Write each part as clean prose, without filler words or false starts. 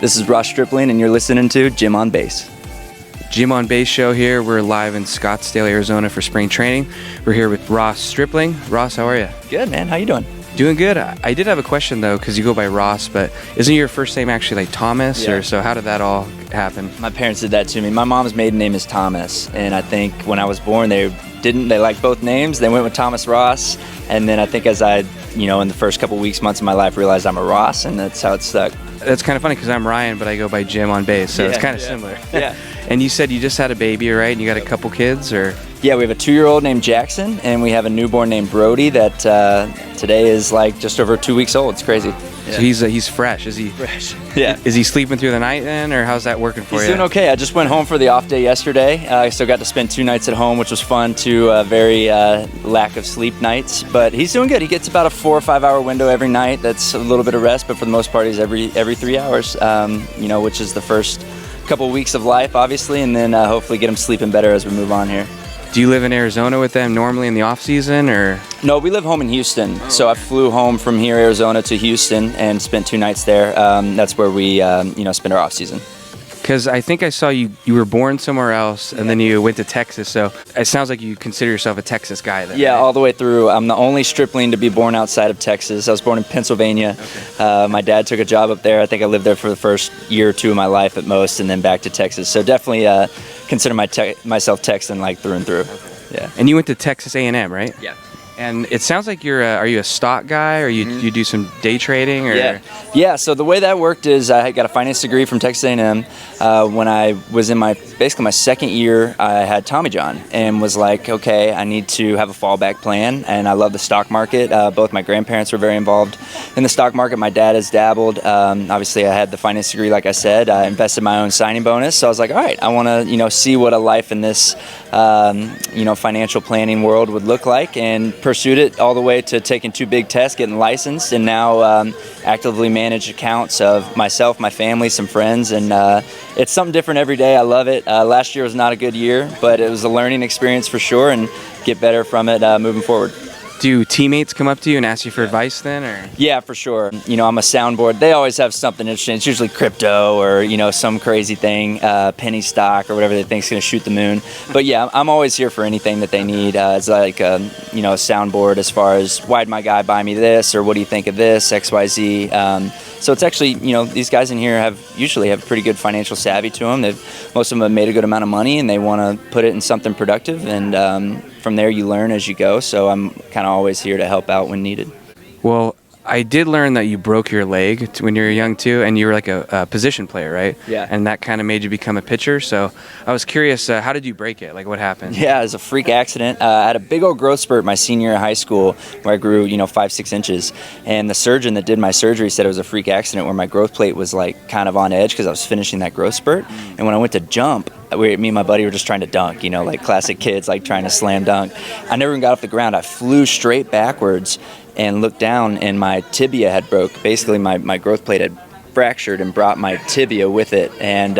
This is Ross Stripling, and you're listening to Jim on Base. Jim on Base show here. We're live in Scottsdale, Arizona for spring training. We're here with Ross Stripling. Ross, how are you? Good, man. How you doing? Doing good. I did have a question, though, because you go by Ross, but isn't your first name actually like Thomas? Yeah. Or so how did that all happen? My parents did that to me. My mom's maiden name is Thomas, and I think when I was born, they liked both names. They went with Thomas Ross, and then I think as I, in the first couple weeks, months of my life, realized I'm a Ross, and that's how it stuck. That's kind of funny because I'm Ryan, but I go by Jim on Base, so it's kind of similar. Yeah. And you said you just had a baby, right? And you got a couple kids, or? Yeah, we have a 2-year-old named Jackson, and we have a newborn named Brody that today is like just over 2 weeks old. It's crazy. So he's fresh. Is he fresh? Yeah. Is he sleeping through the night then, or how's that working for you? He's doing okay. I just went home for the off day yesterday. I still got to spend 2 nights at home, which was fun. 2 very lack of sleep nights, but he's doing good. He gets about a 4 or 5 hour window every night. That's a little bit of rest, but for the most part, he's every 3 hours. Which is the first couple weeks of life, obviously, and then hopefully get him sleeping better as we move on here. Do you live in Arizona with them normally in the off season, or? No, we live home in Houston. So I flew home from here, Arizona, to Houston and spent 2 nights there. That's where we, spend our off season. Because I think I saw you were born somewhere else, and then you went to Texas. So it sounds like you consider yourself a Texas guy then. Yeah, right? all the way through. I'm the only stripling to be born outside of Texas. I was born in Pennsylvania. Okay. My dad took a job up there. I think I lived there for the first year or 2 of my life at most, and then back to Texas. So definitely consider myself Texan like through and through. Okay. Yeah. And you went to Texas A&M, right? Yeah. And it sounds like are you a stock guy, or you do some day trading, or? Yeah. So the way that worked is I got a finance degree from Texas A&M. When I was in my second year, I had Tommy John and was like, okay, I need to have a fallback plan. And I love the stock market. Both my grandparents were very involved in the stock market. My dad has dabbled. Obviously, I had the finance degree, like I said. I invested my own signing bonus. So I was like, all right, I want to see what a life in this financial planning world would look like, and pursued it all the way to taking 2 big tests, getting licensed, and now actively manage accounts of myself, my family, some friends, and it's something different every day. I love it. Last year was not a good year, but it was a learning experience for sure, and get better from it moving forward. Do teammates come up to you and ask you for advice then, or? Yeah, for sure. I'm a soundboard. They always have something interesting. It's usually crypto or, some crazy thing, penny stock or whatever they think is going to shoot the moon. But yeah, I'm always here for anything that they need. It's like, a soundboard as far as, why'd my guy buy me this, or what do you think of this, XYZ. So it's actually, these guys in here usually have pretty good financial savvy to them. Most of them have made a good amount of money, and they want to put it in something productive, and from there you learn as you go. So I'm kind of always here to help out when needed. Well, I did learn that you broke your leg when you were young too, and you were like a position player, right? Yeah. And that kind of made you become a pitcher. So I was curious, how did you break it? Like, what happened? Yeah, it was a freak accident. I had a big old growth spurt my senior year of high school where I grew, 5-6 inches. And the surgeon that did my surgery said it was a freak accident where my growth plate was like kind of on edge because I was finishing that growth spurt. And when I went to jump, me and my buddy were just trying to dunk, like classic kids, like trying to slam dunk. I never even got off the ground. I flew straight backwards and looked down, and my tibia had broke. Basically, my growth plate had fractured and brought my tibia with it, and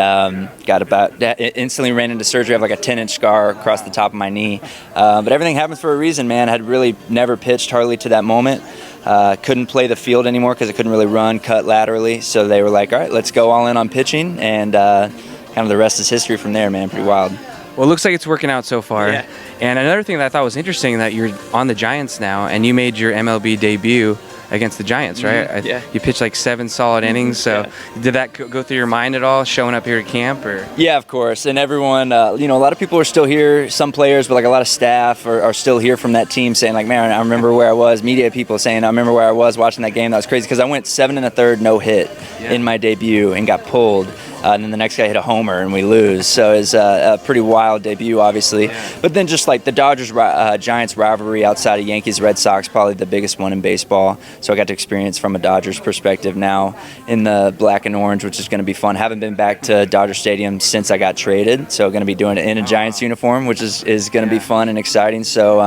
instantly ran into surgery. I have like a 10-inch scar across the top of my knee. But everything happens for a reason, man. I had really never pitched hardly to that moment. Couldn't play the field anymore because I couldn't really run, cut laterally. So they were like, all right, let's go all in on pitching, and kind of the rest is history from there, man. Pretty wild. Well, it looks like it's working out so far. Yeah. And another thing that I thought was interesting, that you're on the Giants now, and you made your MLB debut against the Giants, right? Yeah. You pitched like 7 solid innings. So did that go through your mind at all, showing up here at camp? Or? Yeah, of course. And everyone, a lot of people are still here. Some players, but like a lot of staff are still here from that team saying like, man, I remember where I was. Media people saying, I remember where I was watching that game. That was crazy because I went 7 1/3 no hit in my debut and got pulled. And then the next guy hit a homer and we lose. So it's a pretty wild debut, obviously. Yeah. But then just like the Dodgers-Giants rivalry outside of Yankees-Red Sox, probably the biggest one in baseball. So I got to experience from a Dodgers perspective now in the black and orange, which is going to be fun. Haven't been back to Dodger Stadium since I got traded. So going to be doing it in a Giants uniform, which is going to be fun and exciting. So,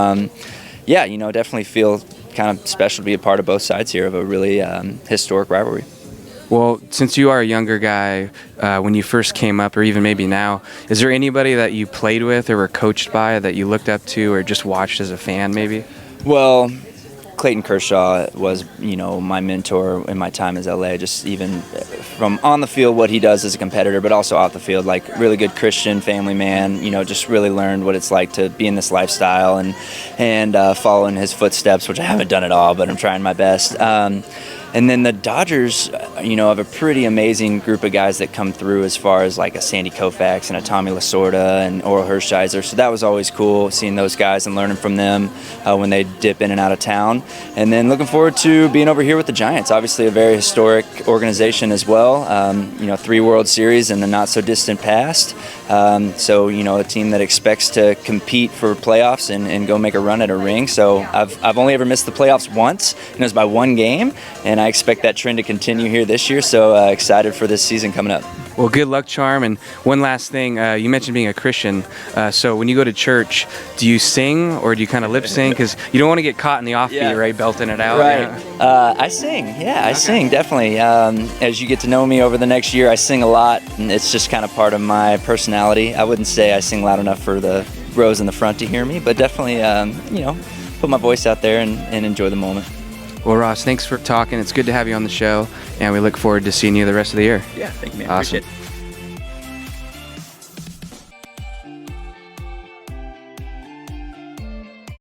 definitely feel kind of special to be a part of both sides here of a really historic rivalry. Well, since you are a younger guy, when you first came up, or even maybe now, is there anybody that you played with or were coached by that you looked up to or just watched as a fan, maybe? Well, Clayton Kershaw was, my mentor in my time as LA, just even from on the field, what he does as a competitor, but also out the field, like really good Christian family man, just really learned what it's like to be in this lifestyle and follow in his footsteps, which I haven't done at all, but I'm trying my best. And then the Dodgers, have a pretty amazing group of guys that come through as far as like a Sandy Koufax and a Tommy Lasorda and Oral Hershiser. So that was always cool, seeing those guys and learning from them when they dip in and out of town. And then looking forward to being over here with the Giants. Obviously a very historic organization as well. 3 World Series in the not so distant past. So a team that expects to compete for playoffs and go make a run at a ring. So I've only ever missed the playoffs once, and it was by 1 game. And I expect that trend to continue here this year, so excited for this season coming up. Well, good luck, Charm. And one last thing, you mentioned being a Christian. So when you go to church, do you sing or do you kind of lip sync? Because you don't want to get caught in the offbeat, right? Belting it out. Right. Yeah. I sing. I sing, definitely. As you get to know me over the next year, I sing a lot, and it's just kind of part of my personality. I wouldn't say I sing loud enough for the rows in the front to hear me, but definitely, put my voice out there and enjoy the moment. Well, Ross, thanks for talking. It's good to have you on the show, and we look forward to seeing you the rest of the year. Yeah, thank you, man. Awesome. Appreciate it.